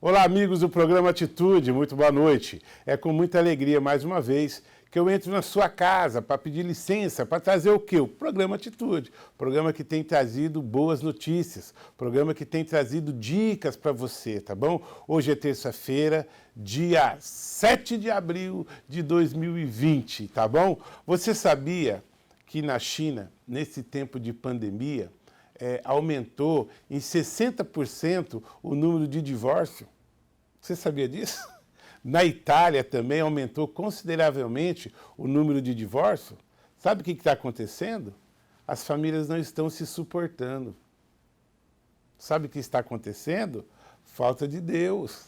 Olá, amigos do programa Atitude, muito boa noite. É com muita alegria, mais uma vez, que eu entro na sua casa para pedir licença, para trazer o quê? O programa Atitude. Programa que tem trazido boas notícias, programa que tem trazido dicas para você, tá bom? Hoje é terça-feira, dia 7 de abril de 2020, tá bom? Você sabia que na China, nesse tempo de pandemia, aumentou em 60% o número de divórcio? Você sabia disso? Na Itália também aumentou consideravelmente o número de divórcio. Sabe o que está acontecendo? As famílias não estão se suportando. Sabe o que está acontecendo? Falta de Deus.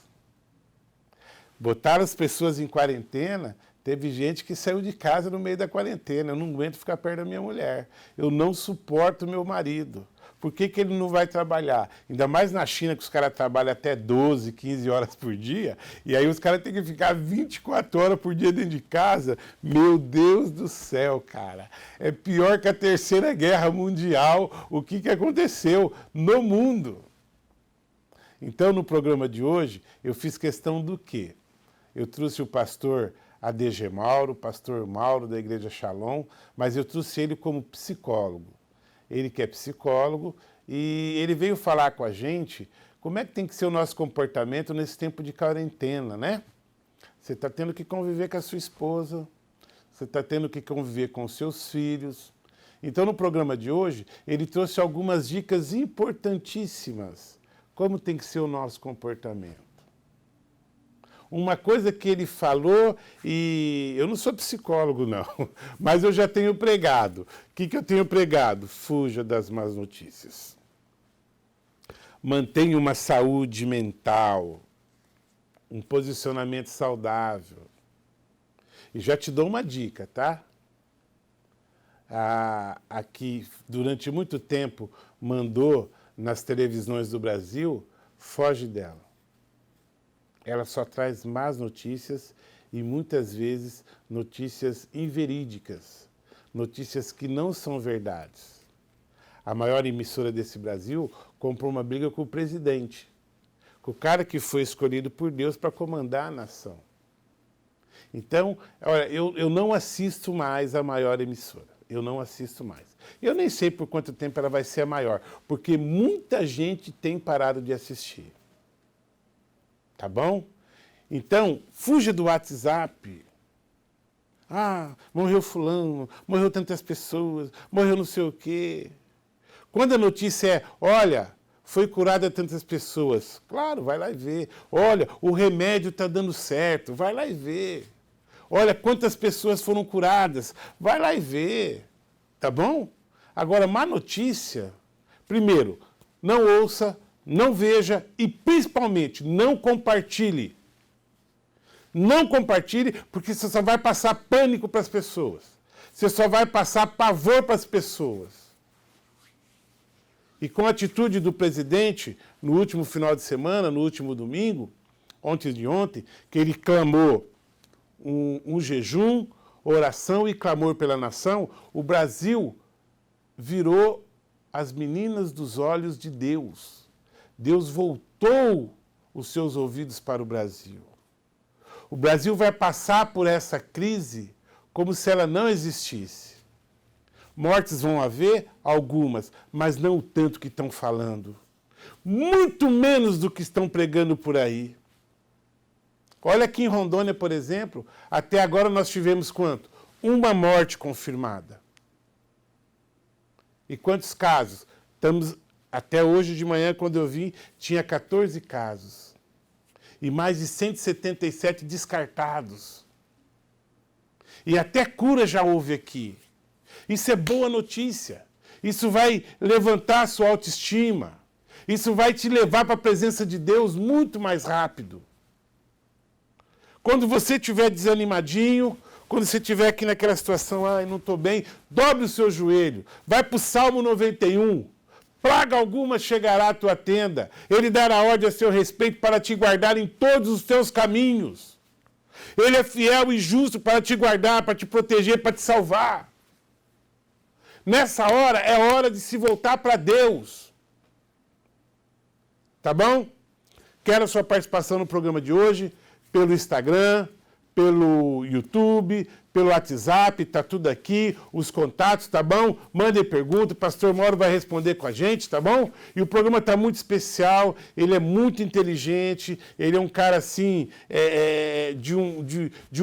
Botaram as pessoas em quarentena. Teve gente que saiu de casa no meio da quarentena. Eu não aguento ficar perto da minha mulher. Eu não suporto meu marido. Por que ele não vai trabalhar? Ainda mais na China, que os caras trabalham até 12, 15 horas por dia, e aí os caras têm que ficar 24 horas por dia dentro de casa. Meu Deus do céu, cara. É pior que a Terceira Guerra Mundial, o que aconteceu no mundo. Então, no programa de hoje, eu fiz questão do quê? Eu trouxe o pastor ADG Mauro, pastor Mauro da Igreja Shalom, mas eu trouxe ele como psicólogo. Ele que é psicólogo, e ele veio falar com a gente como é que tem que ser o nosso comportamento nesse tempo de quarentena, né? Você está tendo que conviver com a sua esposa, você está tendo que conviver com os seus filhos. Então, no programa de hoje, ele trouxe algumas dicas importantíssimas. Como tem que ser o nosso comportamento. Uma coisa que ele falou, e eu não sou psicólogo não, mas eu já tenho pregado. O que eu tenho pregado? Fuja das más notícias. Mantenha uma saúde mental, um posicionamento saudável. E já te dou uma dica, tá? A que durante muito tempo mandou nas televisões do Brasil, foge dela. Ela só traz más notícias e muitas vezes notícias inverídicas, notícias que não são verdades. A maior emissora desse Brasil comprou uma briga com o presidente, com o cara que foi escolhido por Deus para comandar a nação. Então, olha, eu não assisto mais a maior emissora, eu não assisto mais. Eu nem sei por quanto tempo ela vai ser a maior, porque muita gente tem parado de assistir. Tá bom? Então, fuja do WhatsApp. Ah, morreu fulano, morreu tantas pessoas, morreu não sei o quê. Quando a notícia é, olha, foi curada tantas pessoas, claro, vai lá e vê. Olha, o remédio está dando certo, vai lá e vê. Olha, quantas pessoas foram curadas, vai lá e vê. Tá bom? Agora, má notícia, primeiro, não ouça, não veja e, principalmente, não compartilhe. Não compartilhe, porque você só vai passar pânico para as pessoas. Você só vai passar pavor para as pessoas. E com a atitude do presidente, no último final de semana, no último domingo, ontem de ontem, que ele clamou um jejum, oração e clamor pela nação, o Brasil virou as meninas dos olhos de Deus. Deus voltou os seus ouvidos para o Brasil. O Brasil vai passar por essa crise como se ela não existisse. Mortes vão haver? Algumas, mas não o tanto que estão falando. Muito menos do que estão pregando por aí. Olha aqui em Rondônia, por exemplo, até agora nós tivemos quanto? Uma morte confirmada. E quantos casos? Estamos... Até hoje de manhã, quando eu vim, tinha 14 casos. E mais de 177 descartados. E até cura já houve aqui. Isso é boa notícia. Isso vai levantar a sua autoestima. Isso vai te levar para a presença de Deus muito mais rápido. Quando você estiver desanimadinho, quando você estiver aqui naquela situação, ai, não estou bem, dobre o seu joelho. Vai para o Salmo 91. Praga alguma chegará à tua tenda. Ele dará ordem a seu respeito para te guardar em todos os teus caminhos. Ele é fiel e justo para te guardar, para te proteger, para te salvar. Nessa hora, é hora de se voltar para Deus. Tá bom? Quero a sua participação no programa de hoje, pelo Instagram, pelo YouTube, pelo WhatsApp, tá tudo aqui, os contatos, tá bom? Mandem pergunta, o pastor Mauro vai responder com a gente, tá bom? E o programa tá muito especial, ele é muito inteligente, ele é um cara assim, de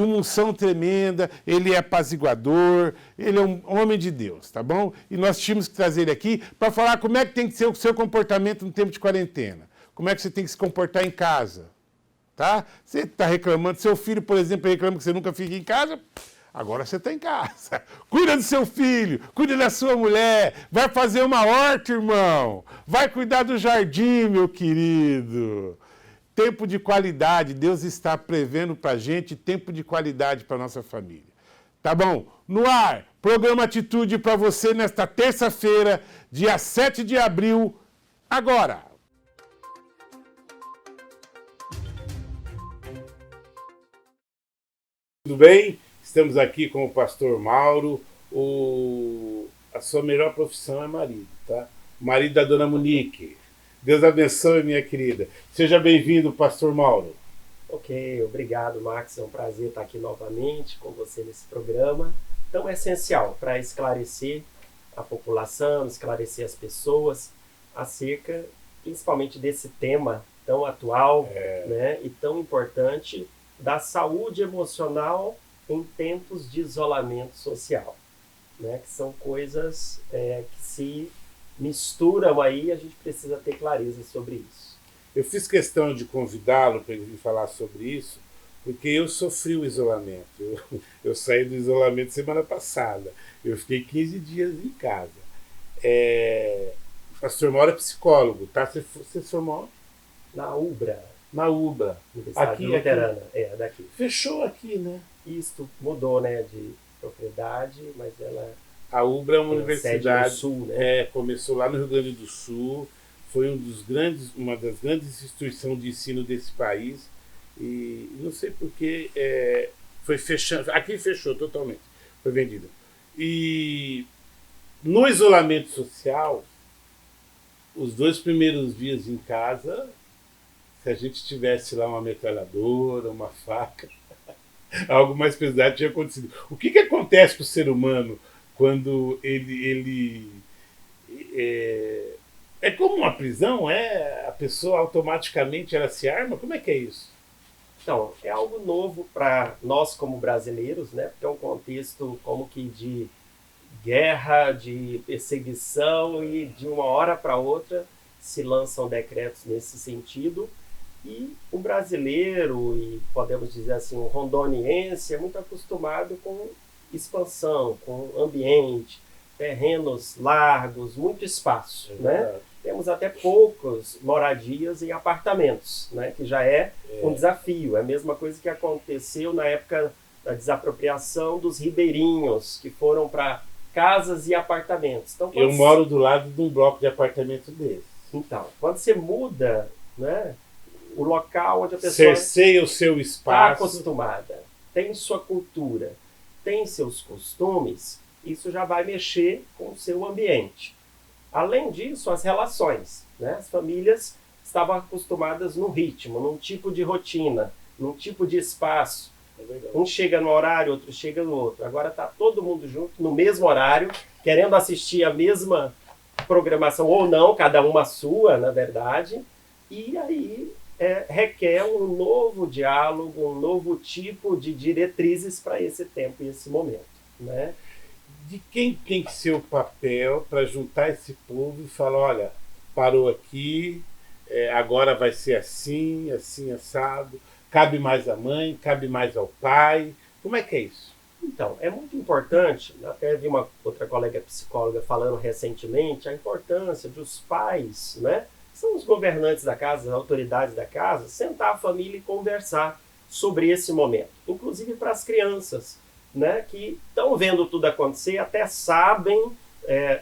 uma unção tremenda, ele é apaziguador, ele é um homem de Deus, tá bom? E nós tínhamos que trazer ele aqui para falar como é que tem que ser o seu comportamento no tempo de quarentena, como é que você tem que se comportar em casa. Tá? Você está reclamando, seu filho, por exemplo, reclama que você nunca fica em casa, agora você está em casa. Cuida do seu filho, cuida da sua mulher, vai fazer uma horta, irmão, vai cuidar do jardim, meu querido. Tempo de qualidade, Deus está prevendo para a gente tempo de qualidade para a nossa família. Tá bom? No ar, programa Atitude para você nesta terça-feira, dia 7 de abril, agora. Tudo bem? Estamos aqui com o pastor Mauro. A sua melhor profissão é marido, tá? O marido da dona Monique. Deus abençoe, minha querida. Seja bem-vindo, pastor Mauro. Ok, obrigado, Max. É um prazer estar aqui novamente com você nesse programa tão essencial para esclarecer a população, esclarecer as pessoas acerca, principalmente desse tema tão atual, né, e tão importante da saúde emocional em tempos de isolamento social, né? Que são coisas que se misturam aí e a gente precisa ter clareza sobre isso. Eu fiz questão de convidá-lo para ele vir falar sobre isso, porque eu sofri o isolamento. Eu saí do isolamento semana passada. Eu fiquei 15 dias em casa. O pastor Mauro é psicólogo, tá? Você se formou? Na UBRA. Na UBRA. Aqui, Luterana. Daqui. Fechou aqui, né? Isto mudou, né, de propriedade, mas ela... A UBRA é uma universidade, no Sul, né? Começou lá no Rio Grande do Sul, foi uma das grandes instituições de ensino desse país, e não sei porquê, foi fechando, aqui fechou totalmente, foi vendida. E no isolamento social, os 2 primeiros dias em casa, se a gente tivesse lá uma metralhadora, uma faca, algo mais pesado tinha acontecido. O que acontece com o ser humano quando ele é como uma prisão? A pessoa automaticamente ela se arma? Como é que é isso? Então, é algo novo para nós como brasileiros, né? Porque é um contexto como que de guerra, de perseguição, e de uma hora para outra se lançam decretos nesse sentido. E o brasileiro, e podemos dizer assim, o rondoniense, é muito acostumado com expansão, com ambiente, terrenos largos, muito espaço, né? Temos até poucas moradias em apartamentos, né? Que já é um desafio. É a mesma coisa que aconteceu na época da desapropriação dos ribeirinhos, que foram para casas e apartamentos. Então, eu moro do lado de um bloco de apartamento desse. Então, quando você muda, né, o local onde a pessoa cerceia o seu espaço, está acostumada, tem sua cultura, tem seus costumes, isso já vai mexer com o seu ambiente. Além disso, as relações, né? As famílias estavam acostumadas num ritmo, num tipo de rotina, num tipo de espaço. Um chega no horário, outro chega no outro. Agora está todo mundo junto, no mesmo horário, querendo assistir a mesma programação, ou não, cada uma a sua, na verdade, e aí requer um novo diálogo, um novo tipo de diretrizes para esse tempo e esse momento, né? De quem tem que ser o papel para juntar esse povo e falar, olha, parou aqui, agora vai ser assim, assim, assado, cabe mais à mãe, cabe mais ao pai, como é que é isso? Então, é muito importante, até vi uma outra colega psicóloga falando recentemente, a importância dos pais, né, que são os governantes da casa, as autoridades da casa, sentar a família e conversar sobre esse momento, inclusive para as crianças, né, que estão vendo tudo acontecer, até sabem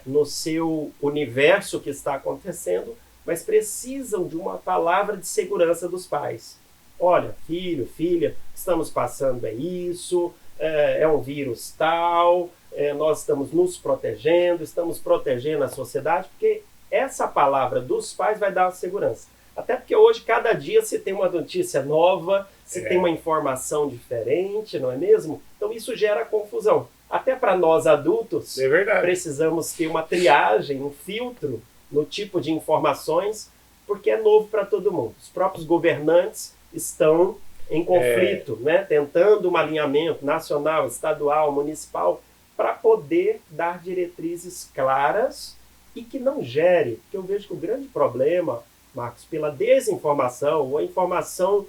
no seu universo o que está acontecendo, mas precisam de uma palavra de segurança dos pais. Olha, filho, filha, estamos passando isso, é um vírus tal, nós estamos nos protegendo, estamos protegendo a sociedade, porque essa palavra dos pais vai dar segurança. Até porque hoje, cada dia, você tem uma notícia nova, você tem uma informação diferente, não é mesmo? Então isso gera confusão. Até para nós adultos, precisamos ter uma triagem, um filtro no tipo de informações, porque é novo para todo mundo. Os próprios governantes estão em conflito, né? Tentando um alinhamento nacional, estadual, municipal, para poder dar diretrizes claras e que não gere, porque eu vejo que o grande problema, Marcos, pela desinformação, ou a informação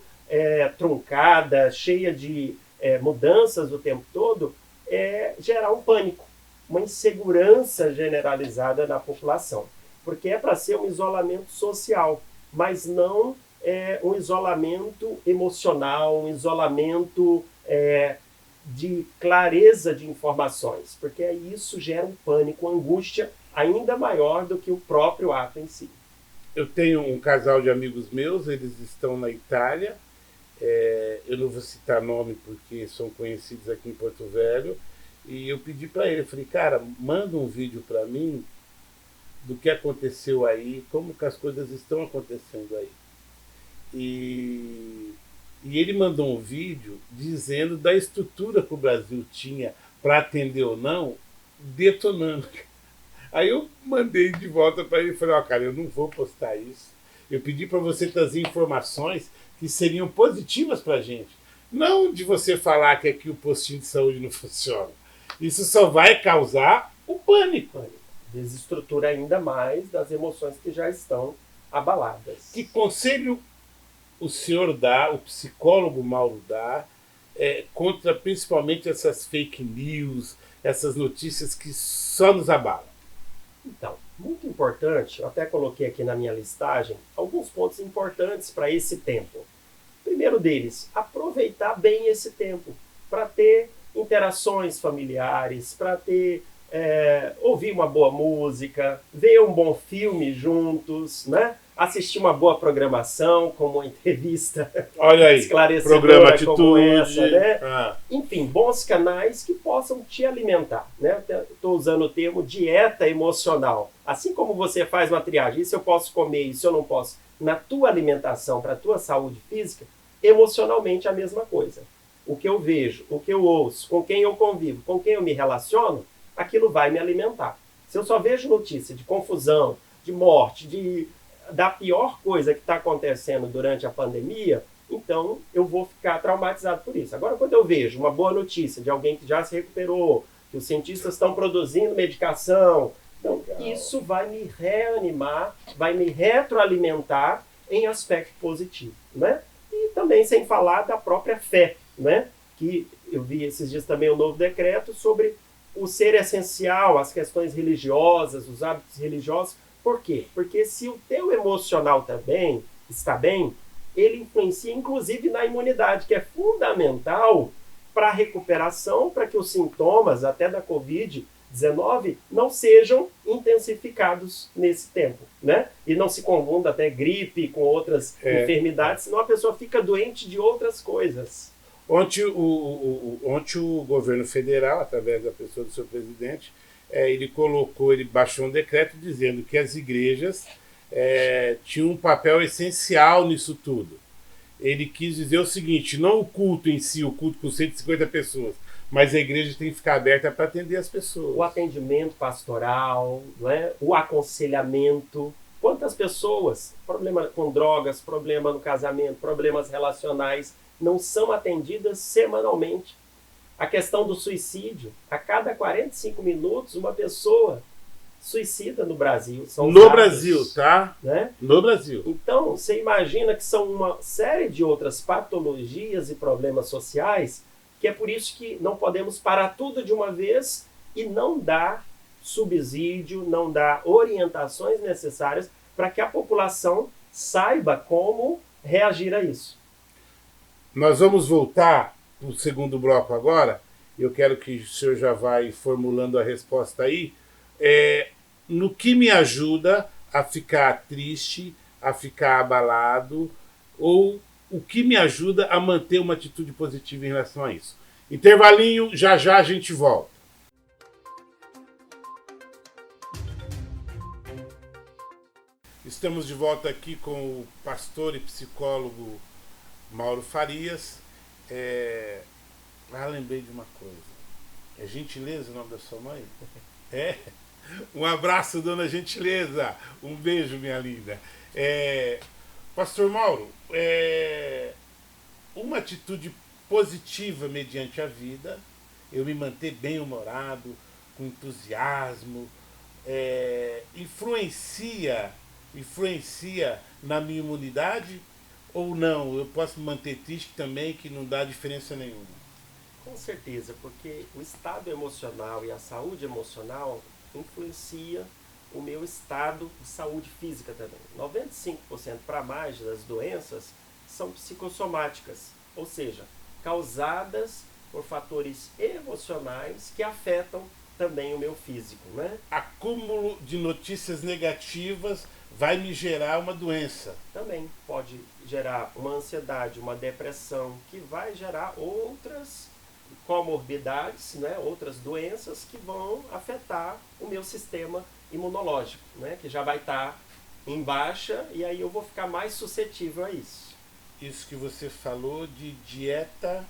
truncada, cheia de mudanças o tempo todo, é gerar um pânico, uma insegurança generalizada na população. Porque é para ser um isolamento social, mas não um isolamento emocional, um isolamento de clareza de informações, porque isso gera um pânico, uma angústia ainda maior do que o próprio ato em si. Eu tenho um casal de amigos meus, eles estão na Itália, eu não vou citar nome porque são conhecidos aqui em Porto Velho, e eu pedi para ele, falei, cara, manda um vídeo para mim do que aconteceu aí, como que as coisas estão acontecendo aí. E ele mandou um vídeo dizendo da estrutura que o Brasil tinha para atender ou não, detonando. Aí eu mandei de volta para ele e falei, cara, eu não vou postar isso. Eu pedi para você trazer informações que seriam positivas para a gente. Não de você falar que aqui o postinho de saúde não funciona. Isso só vai causar o pânico. Desestrutura ainda mais das emoções que já estão abaladas. Que conselho o senhor dá, o psicólogo Mauro dá, contra principalmente essas fake news, essas notícias que só nos abalam? Então, muito importante, eu até coloquei aqui na minha listagem, alguns pontos importantes para esse tempo. Primeiro deles, aproveitar bem esse tempo para ter interações familiares, para ter ouvir uma boa música, ver um bom filme juntos, né? Assistir uma boa programação, como uma entrevista esclarecedora como essa, né? Enfim, bons canais que possam te alimentar, né? Estou usando o termo dieta emocional. Assim como você faz uma triagem, isso eu posso comer, isso eu não posso. Na tua alimentação, para a tua saúde física, emocionalmente é a mesma coisa. O que eu vejo, o que eu ouço, com quem eu convivo, com quem eu me relaciono, aquilo vai me alimentar. Se eu só vejo notícia de confusão, de morte, da pior coisa que está acontecendo durante a pandemia, então eu vou ficar traumatizado por isso. Agora, quando eu vejo uma boa notícia de alguém que já se recuperou, que os cientistas estão produzindo medicação, então isso vai me reanimar, vai me retroalimentar em aspecto positivo, né? E também sem falar da própria fé, né? Que eu vi esses dias também um novo decreto sobre o ser essencial, as questões religiosas, os hábitos religiosos. Por quê? Porque se o teu emocional está bem, ele influencia inclusive na imunidade, que é fundamental para a recuperação, para que os sintomas até da Covid-19 não sejam intensificados nesse tempo, né? E não se confunda até gripe com outras enfermidades, senão a pessoa fica doente de outras coisas. Ontem o governo federal, através da pessoa do seu presidente, ele baixou um decreto dizendo que as igrejas tinham um papel essencial nisso tudo. Ele quis dizer o seguinte, não o culto em si, o culto com 150 pessoas, mas a igreja tem que ficar aberta para atender as pessoas. O atendimento pastoral, não é? O aconselhamento. Quantas pessoas, problema com drogas, problema no casamento, problemas relacionais, não são atendidas semanalmente? A questão do suicídio. A cada 45 minutos, uma pessoa suicida no Brasil. No Brasil, tá? Né? No Brasil. Então, você imagina que são uma série de outras patologias e problemas sociais, que é por isso que não podemos parar tudo de uma vez e não dar subsídio, não dar orientações necessárias para que a população saiba como reagir a isso. Nós vamos voltar para o segundo bloco agora. Eu quero que o senhor já vai formulando a resposta aí. No que me ajuda a ficar triste, a ficar abalado, ou o que me ajuda a manter uma atitude positiva em relação a isso. Intervalinho, já já a gente volta. Estamos de volta aqui com o pastor e psicólogo Mauro Farias. Lembrei de uma coisa. É Gentileza o nome da sua mãe? É? Um abraço, dona Gentileza. Um beijo, minha linda. Pastor Mauro, uma atitude positiva mediante a vida, eu me manter bem-humorado, com entusiasmo, influencia na minha imunidade ou não? Eu posso me manter triste também, que não dá diferença nenhuma? Com certeza, porque o estado emocional e a saúde emocional influencia o meu estado de saúde física também. 95% para mais das doenças são psicossomáticas, ou seja, causadas por fatores emocionais que afetam também o meu físico, né? Acúmulo de notícias negativas vai me gerar uma doença. Também pode gerar uma ansiedade, uma depressão, que vai gerar outras comorbidades, né? Outras doenças que vão afetar o meu sistema imunológico, né? Que já vai estar em baixa e aí eu vou ficar mais suscetível a isso. Isso que você falou de dieta...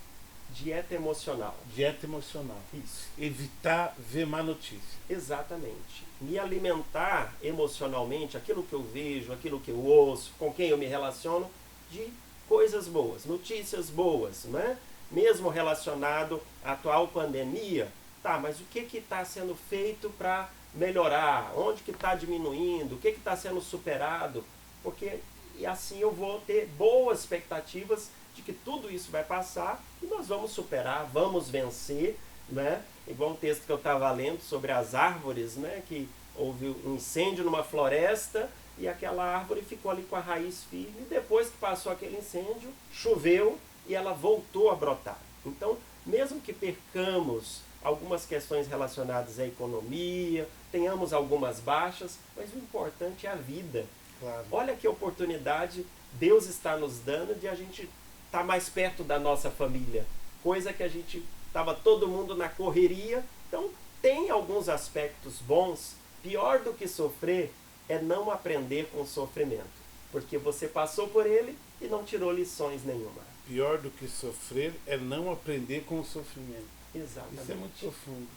Dieta emocional. Dieta emocional. Isso. Evitar ver má notícia. Exatamente. Me alimentar emocionalmente, aquilo que eu vejo, aquilo que eu ouço, com quem eu me relaciono, de coisas boas, notícias boas, né? Mesmo relacionado à atual pandemia, tá, mas o que está sendo feito para melhorar? Onde que está diminuindo? O que está sendo superado? Porque e assim eu vou ter boas expectativas de que tudo isso vai passar e nós vamos superar, vamos vencer, né? Igual um texto que eu estava lendo sobre as árvores, né? Que houve um incêndio numa floresta e aquela árvore ficou ali com a raiz firme. E depois que passou aquele incêndio, choveu e ela voltou a brotar. Então, mesmo que percamos algumas questões relacionadas à economia, tenhamos algumas baixas, mas o importante é a vida. Claro. Olha que oportunidade Deus está nos dando de a gente estar mais perto da nossa família, coisa que a gente estava todo mundo na correria. Então tem alguns aspectos bons. Pior do que sofrer é não aprender com o sofrimento, porque você passou por ele e não tirou lições nenhuma. Pior do que sofrer é não aprender com o sofrimento. Exatamente. Isso é muito profundo.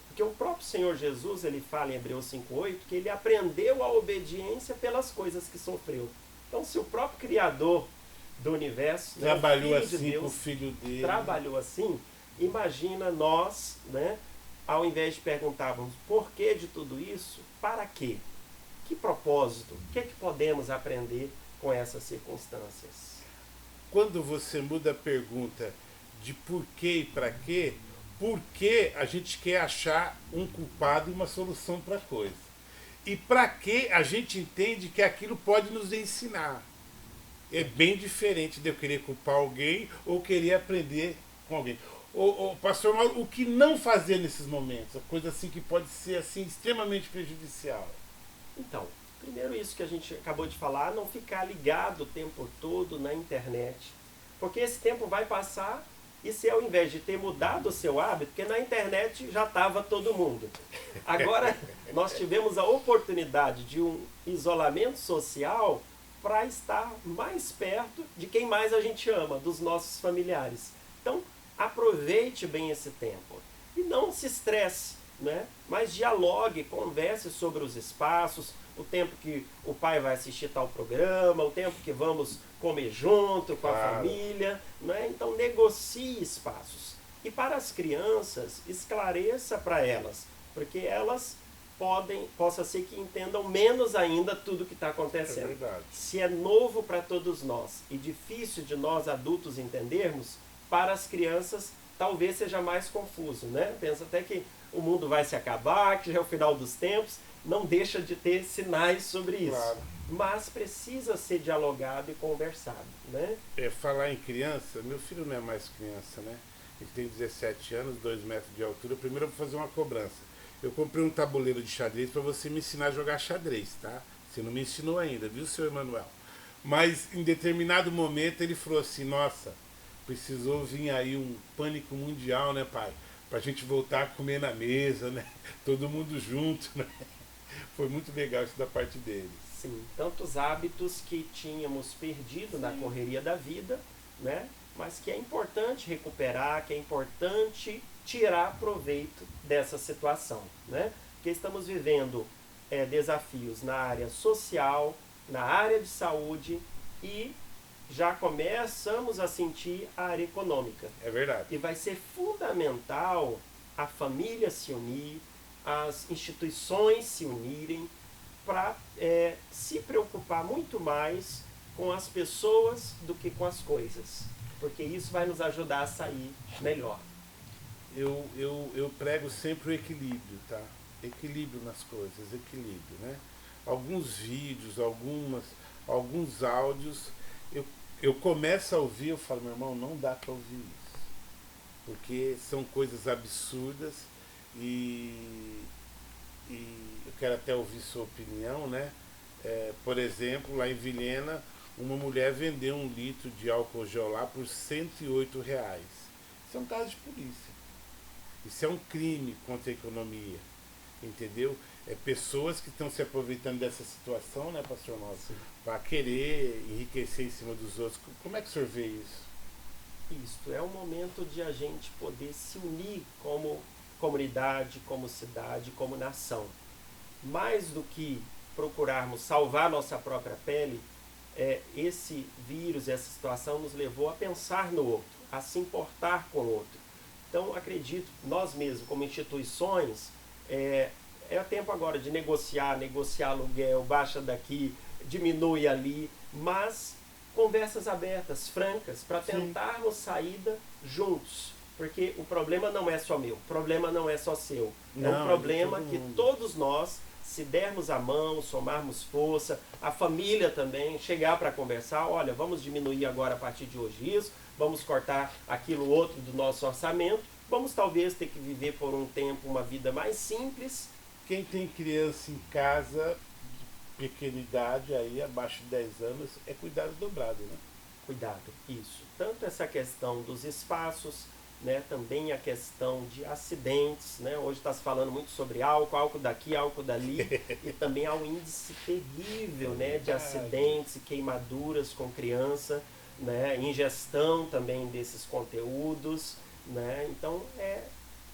Porque o próprio Senhor Jesus, ele fala em Hebreus 5:8 que ele aprendeu a obediência pelas coisas que sofreu. Então, se o próprio Criador do universo, trabalhou assim de Deus, com o filho dele, trabalhou assim, imagina nós, né, ao invés de perguntarmos por que de tudo isso, para quê? Que propósito? O que é que podemos aprender com essas circunstâncias? Quando você muda a pergunta de por quê e para quê, porque a gente quer achar um culpado e uma solução para a coisa. E para que a gente entende que aquilo pode nos ensinar. É bem diferente de eu querer culpar alguém ou querer aprender com alguém. Pastor Mauro, o que não fazer nesses momentos? A coisa assim que pode ser assim extremamente prejudicial. Então, primeiro isso que a gente acabou de falar, não ficar ligado o tempo todo na internet. Porque esse tempo vai passar e se ao invés de ter mudado o seu hábito, porque na internet já estava todo mundo. Agora nós tivemos a oportunidade de um isolamento social para estar mais perto de quem mais a gente ama, dos nossos familiares. Então, aproveite bem esse tempo. E não se estresse, né? Mas dialogue, converse sobre os espaços, o tempo que o pai vai assistir tal programa, o tempo que vamos comer junto com a família, né? Então negocie espaços. E para as crianças, esclareça para elas, porque elas possa ser que entendam menos ainda tudo que está acontecendo. É verdade. Se é novo para todos nós e difícil de nós adultos entendermos, para as crianças talvez seja mais confuso, né? Pensa até que o mundo vai se acabar, que já é o final dos tempos, não deixa de ter sinais sobre isso. Claro. Mas precisa ser dialogado e conversado, né? Falar em criança, meu filho não é mais criança, né? Ele tem 17 anos, 2 metros de altura. Primeiro eu vou fazer uma cobrança. Eu comprei um tabuleiro de xadrez para você me ensinar a jogar xadrez, tá? Você não me ensinou ainda, viu, seu Emanuel? Mas em determinado momento ele falou assim, nossa, precisou vir aí um pânico mundial, né, pai? Pra gente voltar a comer na mesa, né? Todo mundo junto, né? Foi muito legal isso da parte dele. Sim, tantos hábitos que tínhamos perdido na correria da vida, né? Mas que é importante recuperar, que é importante tirar proveito dessa situação, né? Porque estamos vivendo desafios na área social, na área de saúde e já começamos a sentir a área econômica. É verdade. E vai ser fundamental a família se unir, as instituições se unirem para se preocupar muito mais com as pessoas do que com as coisas. Porque isso vai nos ajudar a sair melhor. Eu prego sempre o equilíbrio, tá? Equilíbrio nas coisas, equilíbrio, né? Alguns vídeos, alguns áudios, eu começo a ouvir, eu falo, meu irmão, não dá para ouvir isso. Porque são coisas absurdas e eu quero até ouvir sua opinião, né? Por exemplo, lá em Vilhena, uma mulher vendeu 1 litro de álcool gel lá por R$ 108. Isso é um caso de polícia. Isso é um crime contra a economia, entendeu? Pessoas que estão se aproveitando dessa situação, né, pastor Nosso, para querer enriquecer em cima dos outros. Como é que o senhor vê isso? Isso, é o momento de a gente poder se unir como comunidade, como cidade, como nação. Mais do que procurarmos salvar nossa própria pele, esse vírus, essa situação nos levou a pensar no outro, a se importar com o outro. Então, acredito, nós mesmos, como instituições, é tempo agora de negociar aluguel, baixa daqui, diminui ali, mas conversas abertas, francas, para tentarmos saída juntos. Porque o problema não é só meu, o problema não é só seu. É um problema que todos nós, se dermos a mão, somarmos força, a família também, chegar para conversar, olha, vamos diminuir agora a partir de hoje isso, vamos cortar aquilo outro do nosso orçamento, vamos talvez ter que viver por um tempo uma vida mais simples. Quem tem criança em casa de pequena idade, aí abaixo de 10 anos, é cuidado dobrado, né? Cuidado, isso. Tanto essa questão dos espaços, né, também a questão de acidentes, né? Hoje está se falando muito sobre álcool daqui, álcool dali, e também há um índice terrível, né, de acidentes e queimaduras com criança, né, ingestão também desses conteúdos, né? Então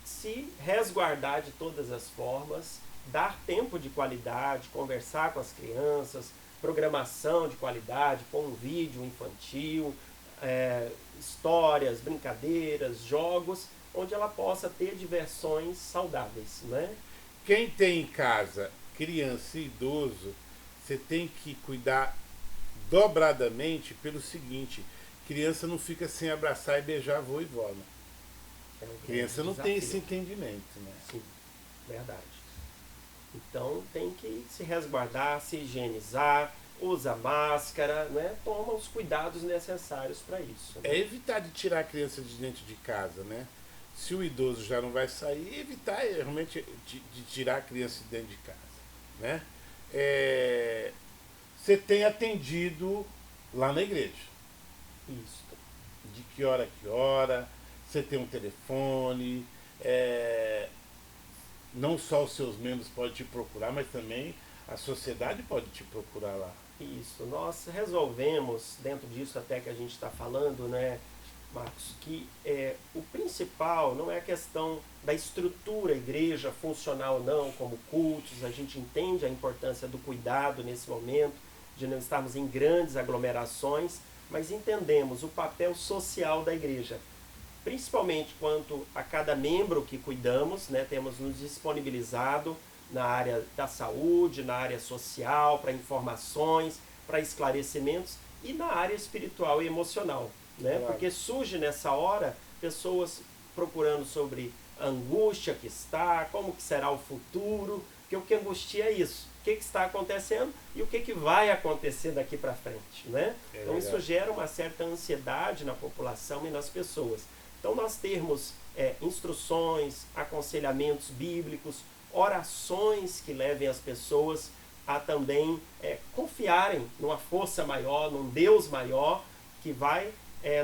se resguardar de todas as formas, dar tempo de qualidade, conversar com as crianças, programação de qualidade, pôr um vídeo infantil, histórias, brincadeiras, jogos, onde ela possa ter diversões saudáveis, né? Quem tem em casa criança e idoso, você tem que cuidar dobradamente pelo seguinte: criança não fica sem abraçar e beijar avô e vó, né? Criança não tem esse entendimento, né? Sim, verdade. Então tem que se resguardar, se higienizar, usa máscara, né? Toma os cuidados necessários para isso. É evitar de tirar a criança de dentro de casa, né? Se o idoso já não vai sair, evitar realmente de tirar a criança de dentro de casa, né? Você tem atendido lá na igreja. Isso. De que hora a que hora? Você tem um telefone, não só os seus membros podem te procurar, mas também a sociedade pode te procurar lá. Isso, nós resolvemos, dentro disso até que a gente está falando, né, Marcos, que o principal não é a questão da estrutura, igreja funcional ou não, como cultos, a gente entende a importância do cuidado nesse momento, de não estarmos em grandes aglomerações, mas entendemos o papel social da igreja. Principalmente quanto a cada membro que cuidamos, né, temos nos disponibilizado na área da saúde, na área social, para informações, para esclarecimentos e na área espiritual e emocional, né? Claro. Porque surge nessa hora pessoas procurando sobre a angústia que está, como que será o futuro, porque o que angustia é isso, o que está acontecendo e o que vai acontecer daqui para frente, né? Então isso gera uma certa ansiedade na população e nas pessoas. Então nós termos instruções, aconselhamentos bíblicos, orações que levem as pessoas a também confiarem numa força maior, num Deus maior, que vai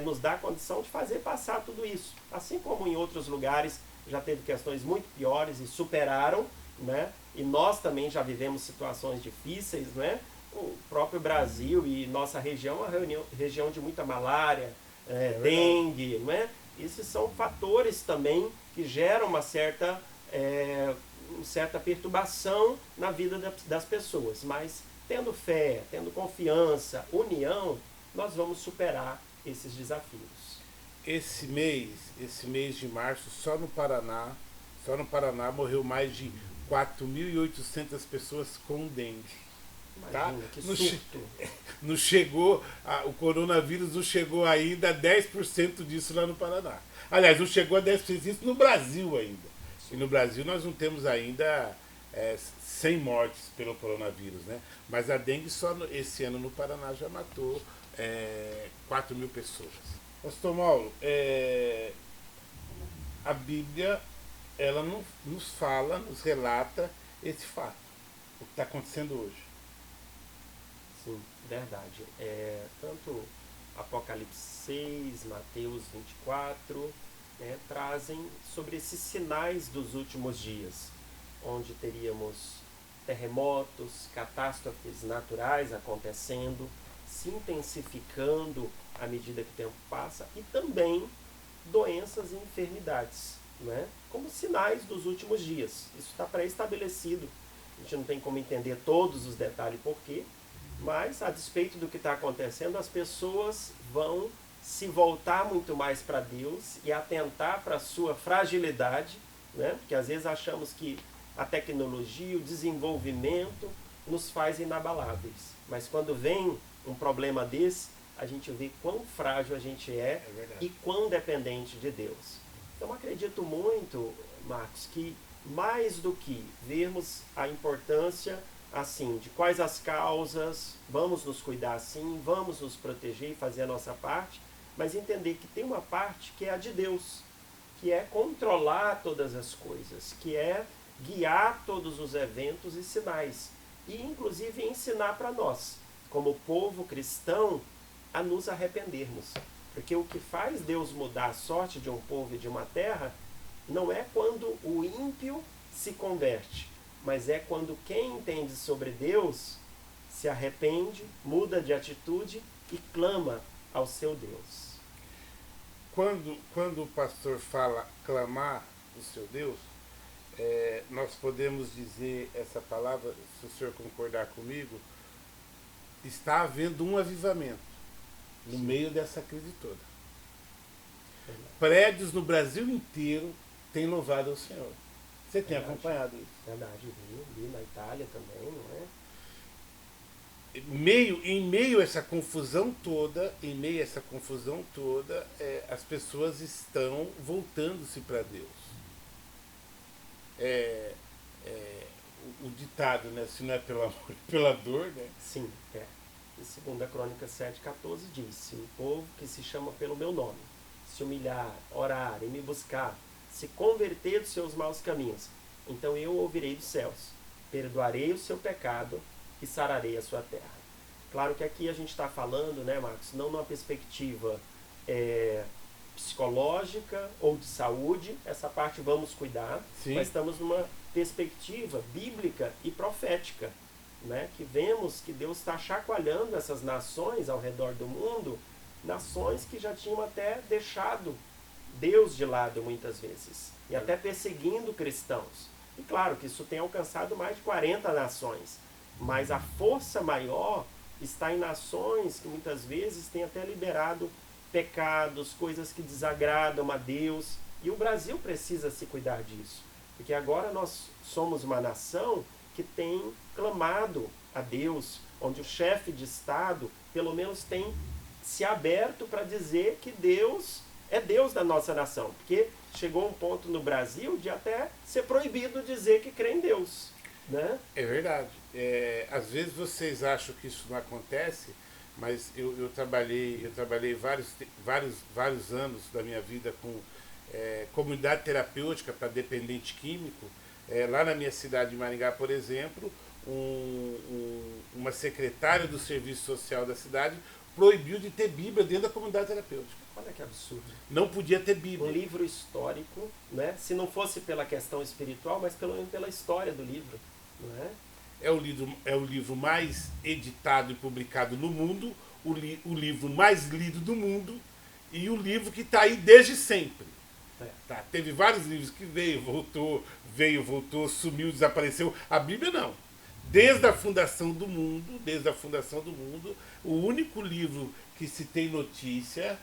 nos dar a condição de fazer passar tudo isso. Assim como em outros lugares já teve questões muito piores e superaram, né? E nós também já vivemos situações difíceis, né? o próprio Brasil e nossa região é uma região de muita malária, dengue, não é? Esses são fatores também que geram uma certa perturbação na vida das pessoas. Mas tendo fé, tendo confiança, união, nós vamos superar esses desafios. Esse mês de março, só no Paraná morreu mais de 4.800 pessoas com dengue. Tá? Imagina, que surto. Não chegou, o coronavírus não chegou ainda a 10% disso lá no Paraná. Aliás, não chegou a 10% disso no Brasil ainda. E no Brasil nós não temos ainda 100 mortes pelo coronavírus, né? Mas a dengue só esse ano no Paraná já matou 4.000 pessoas. Pastor Mauro, a Bíblia ela nos fala, nos relata esse fato, o que está acontecendo hoje. Sim, verdade. Tanto Apocalipse 6, Mateus 24, trazem sobre esses sinais dos últimos dias, onde teríamos terremotos, catástrofes naturais acontecendo, se intensificando à medida que o tempo passa, e também doenças e enfermidades, né? Como sinais dos últimos dias. Isso está pré-estabelecido. A gente não tem como entender todos os detalhes por quê, mas a despeito do que está acontecendo, as pessoas vão se voltar muito mais para Deus e atentar para a sua fragilidade, né? Porque às vezes achamos que a tecnologia, o desenvolvimento nos faz inabaláveis. Mas quando vem um problema desse, a gente vê quão frágil a gente é e quão dependente de Deus. Então acredito muito, Marcos, que mais do que vermos a importância assim, de quais as causas, vamos nos cuidar assim, vamos nos proteger e fazer a nossa parte, mas entender que tem uma parte que é a de Deus, que é controlar todas as coisas, que é guiar todos os eventos e sinais, e inclusive ensinar para nós, como povo cristão, a nos arrependermos. Porque o que faz Deus mudar a sorte de um povo e de uma terra não é quando o ímpio se converte, mas é quando quem entende sobre Deus se arrepende, muda de atitude e clama ao seu Deus. Quando o pastor fala clamar o seu Deus, nós podemos dizer essa palavra, se o senhor concordar comigo, está havendo um avivamento no meio dessa crise toda. Prédios no Brasil inteiro têm louvado ao Senhor. Você tem acompanhado isso? Verdade, vi na Itália também, não é? Em meio a essa confusão toda, as pessoas estão voltando-se para Deus. O ditado, né? Se não é pelo amor, é pela dor, né? Sim, Em 2 Crônicas 7,14 diz: se o povo que se chama pelo meu nome se humilhar, orar e me buscar, se converter dos seus maus caminhos, então eu ouvirei dos céus, perdoarei o seu pecado e sararei a sua terra. Claro que aqui a gente está falando, né, Marcos, não numa perspectiva psicológica ou de saúde, essa parte vamos cuidar, Sim. Mas estamos numa perspectiva bíblica e profética, né, que vemos que Deus está chacoalhando essas nações ao redor do mundo, nações que já tinham até deixado Deus de lado muitas vezes, e até perseguindo cristãos. E claro que isso tem alcançado mais de 40 nações, mas a força maior está em nações que muitas vezes têm até liberado pecados, coisas que desagradam a Deus, e o Brasil precisa se cuidar disso, porque agora nós somos uma nação que tem clamado a Deus, onde o chefe de Estado pelo menos tem se aberto para dizer que Deus é Deus da nossa nação, porque chegou um ponto no Brasil de até ser proibido dizer que crê em Deus, né? É verdade. Às vezes vocês acham que isso não acontece, mas eu trabalhei vários anos da minha vida com comunidade terapêutica para dependente químico. Lá na minha cidade de Maringá, por exemplo, uma secretária do serviço social da cidade proibiu de ter Bíblia dentro da comunidade terapêutica. Olha que absurdo. Não podia ter Bíblia. Um livro histórico, né? Se não fosse pela questão espiritual, mas pelo menos pela história do livro, não é? é o livro mais editado e publicado no mundo, o livro mais lido do mundo e o livro que está aí desde sempre. Tá? Teve vários livros que veio, voltou, sumiu, desapareceu. A Bíblia não. Desde a fundação do mundo, o único livro que se tem notícia,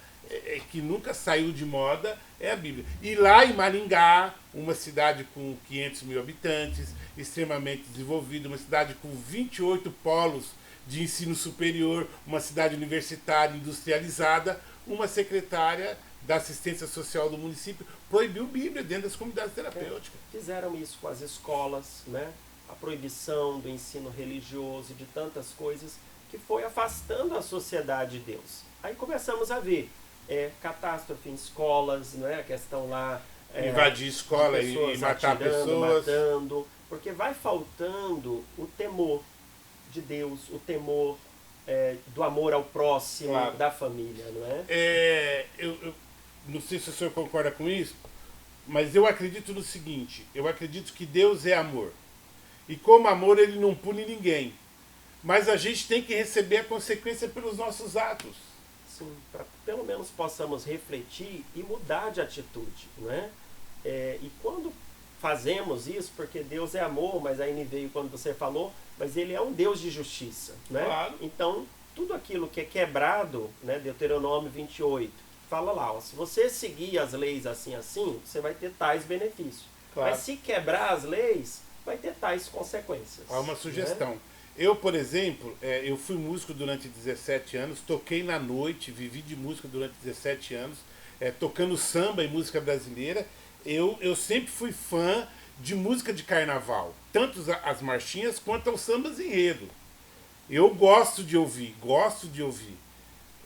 que nunca saiu de moda, é a Bíblia. E lá em Maringá, uma cidade com 500 mil habitantes, extremamente desenvolvida, uma cidade com 28 polos de ensino superior, uma cidade universitária industrializada, uma secretária da assistência social do município proibiu Bíblia dentro das comunidades terapêuticas. Fizeram isso com as escolas, né? A proibição do ensino religioso, de tantas coisas, que foi afastando a sociedade de Deus. Aí começamos a ver catástrofe em escolas, né? A questão lá... invadir escola e matar pessoas. Matando, porque vai faltando o temor de Deus, o temor do amor ao próximo, claro, da família, não é? Eu não sei se o senhor concorda com isso, mas eu acredito no seguinte, eu acredito que Deus é amor. E como amor, ele não pune ninguém. Mas a gente tem que receber a consequência pelos nossos atos. Sim, para pelo menos possamos refletir e mudar de atitude, não é? E quando fazemos isso, porque Deus é amor, mas aí me veio quando você falou, mas ele é um Deus de justiça, né? Claro. Então, tudo aquilo que é quebrado, né, Deuteronômio 28, fala lá, ó, se você seguir as leis assim, você vai ter tais benefícios. Claro. Mas se quebrar as leis, vai ter tais consequências. Há uma sugestão. Né? Eu, por exemplo, eu fui músico durante 17 anos, toquei na noite, vivi de música durante 17 anos, tocando samba e música brasileira. Eu sempre fui fã de música de carnaval, tanto as marchinhas quanto aos sambas enredo. Eu gosto de ouvir.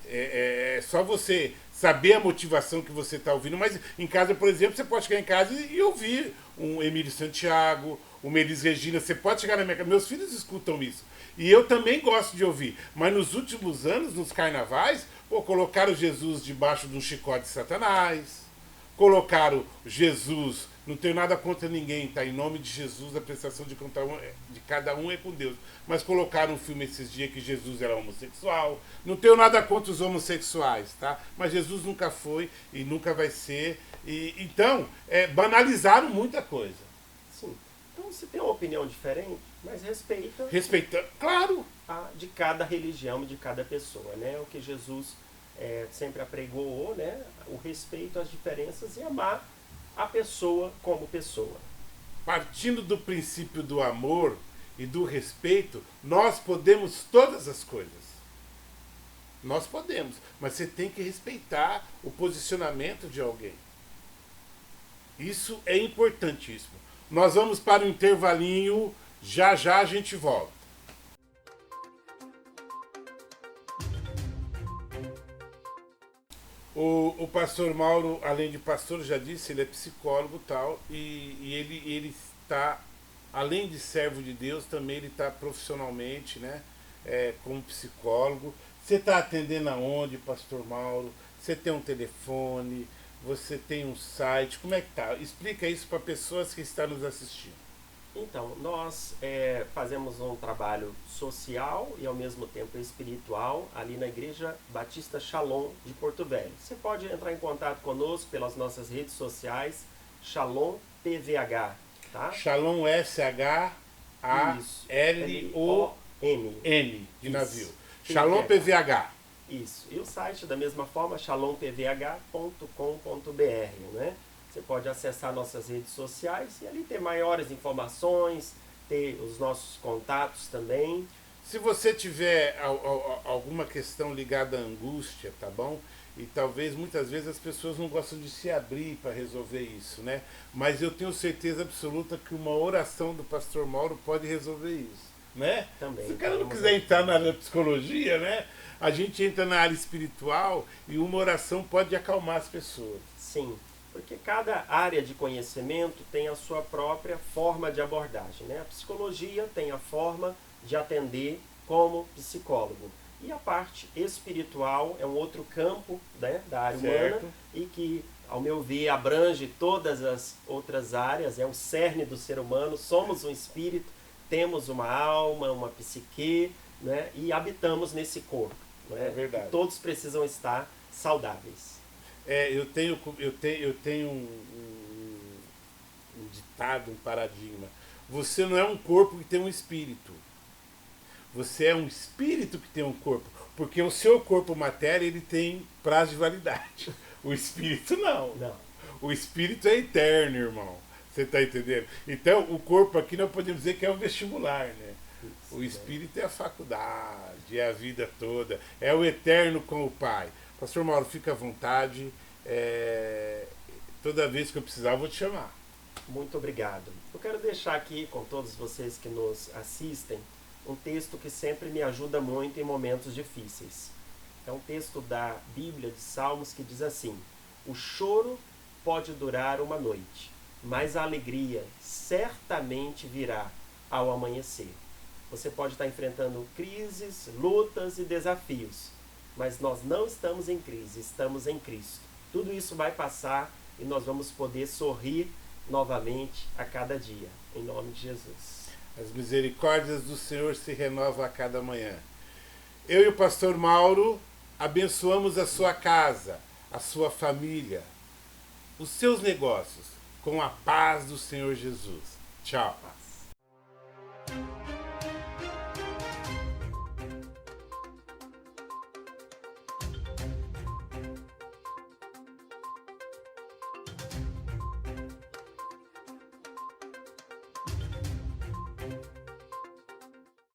É só você saber a motivação que você está ouvindo, mas em casa, por exemplo, você pode chegar em casa e ouvir um Emílio Santiago, uma Elis Regina, você pode chegar na minha casa, meus filhos escutam isso. E eu também gosto de ouvir, mas nos últimos anos, nos carnavais, colocaram Jesus debaixo de um chicote de Satanás, colocaram Jesus, não tenho nada contra ninguém, tá? Em nome de Jesus, a prestação de cada um é com Deus. Mas colocaram um filme esses dias que Jesus era homossexual. Não tenho nada contra os homossexuais, tá? Mas Jesus nunca foi e nunca vai ser. Então, banalizaram muita coisa. Sim. Então, você tem uma opinião diferente, mas respeita... Respeita, claro! De cada religião e de cada pessoa, né? O que Jesus sempre apregoou, né? O respeito às diferenças e amar a pessoa como pessoa. Partindo do princípio do amor e do respeito, nós podemos todas as coisas. Nós podemos, mas você tem que respeitar o posicionamento de alguém. Isso é importantíssimo. Nós vamos para o intervalinho, já a gente volta. O pastor Mauro, além de pastor, já disse, ele é psicólogo e tal, e ele está, além de servo de Deus, também ele está profissionalmente, né, como psicólogo. Você está atendendo aonde, pastor Mauro? Você tem um telefone? Você tem um site? Como é que tá? Explica isso para pessoas que estão nos assistindo. Então, nós fazemos um trabalho social e ao mesmo tempo espiritual ali na Igreja Batista Shalom de Porto Velho. Você pode entrar em contato conosco pelas nossas redes sociais, Shalom PVH, tá? Shalom S-H-A-L-O-N de navio. Shalom PVH. Isso. E o site da mesma forma, shalompvh.com.br, né? Você pode acessar nossas redes sociais e ali ter maiores informações, ter os nossos contatos também. Se você tiver alguma questão ligada à angústia, tá bom? E talvez muitas vezes as pessoas não gostam de se abrir para resolver isso, né? Mas eu tenho certeza absoluta que uma oração do pastor Mauro pode resolver isso, né? Também. Se o cara não quiser entrar na área da psicologia, né? A gente entra na área espiritual e uma oração pode acalmar as pessoas. Sim. Porque cada área de conhecimento tem a sua própria forma de abordagem, né? A psicologia tem a forma de atender como psicólogo. E a parte espiritual é um outro campo, né, da área humana e que, ao meu ver, abrange todas as outras áreas, é o cerne do ser humano, somos um espírito, temos uma alma, uma psique, né? E habitamos nesse corpo. Né? É verdade. E todos precisam estar saudáveis. Eu tenho um ditado, um paradigma. Você não é um corpo que tem um espírito. Você é um espírito que tem um corpo. Porque o seu corpo matéria, ele tem prazo de validade. O espírito não. Não. O espírito é eterno, irmão. Você está entendendo? Então, o corpo aqui nós podemos dizer que é o vestibular, né? Isso, O espírito é a faculdade, é a vida toda. É o eterno com o Pai. Pastor Mauro, fica à vontade. Toda vez que eu precisar, eu vou te chamar. Muito obrigado. Eu quero deixar aqui com todos vocês que nos assistem um texto que sempre me ajuda muito em momentos difíceis. É um texto da Bíblia de Salmos que diz assim: o choro pode durar uma noite, mas a alegria certamente virá ao amanhecer. Você pode estar enfrentando crises, lutas e desafios, mas nós não estamos em crise, estamos em Cristo. Tudo isso vai passar e nós vamos poder sorrir novamente a cada dia, em nome de Jesus. As misericórdias do Senhor se renovam a cada manhã. Eu e o pastor Mauro abençoamos a sua casa, a sua família, os seus negócios, com a paz do Senhor Jesus. Tchau.